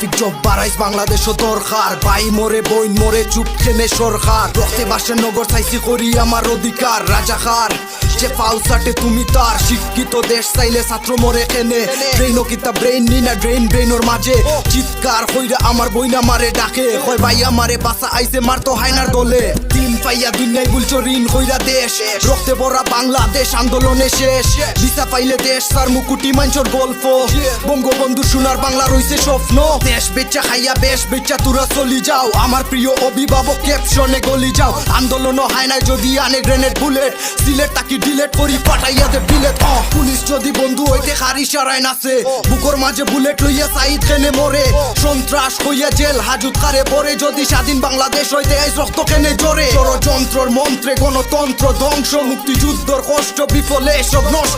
traffic job বাড়াইস Bangladesh দরকার ভাই মরে বইন মরে চুপ খেনে সরকার রক্তে বাসে নগর চাইছি করি আমার অধিকার রাজাকার যে ফাউসাটে তুমি তার শিক্ষিত দেশ চাইলে ছাত্র মরে এনে ব্রেইনও কিতা ব্রেইন নি না ড্রেইন ব্রেইনর মাঝে চিৎকার কইরা আমার বইনা মারে ডাকে কয় ভাই আমারে বাসা আইছে মারতো হায়নার দলে দিন পাইয়া দুনিয়ায় বুলছো ঋণ কইরা দেশ রক্তে ভরা বাংলাদেশ আন্দোলনে শেষ ভিসা পাইলে দেশ সার মুকুটি মাঞ্চর গল্প বঙ্গবন্ধু সোনার বাংলা রইছে স্বপ্ন দেশ বেচা খাইয়া বেশ বেচা তোরা চলি যাও আমার প্রিয় অভিভাবক ক্যাপশনে গলি যাও আন্দোলন হয় না যদি আনে গ্রেনেড বুলেট সিলেট তাকি ডিলেট করি পাঠাইয়া দে বিলেট পুলিশ যদি বন্ধু হইতে খারি সারায় নাচে বুকর মাঝে বুলেট লইয়া সাইদ খেনে মরে সন্ত্রাস হইয়া জেল হাজুত কারে পরে যদি স্বাধীন বাংলাদেশ হইতে আইস রক্ত কেনে জোরে ষড়যন্ত্রর মন্ত্রে গণতন্ত্র ধ্বংস মুক্তিযুদ্ধর কষ্ট বিফলে সব নষ্ট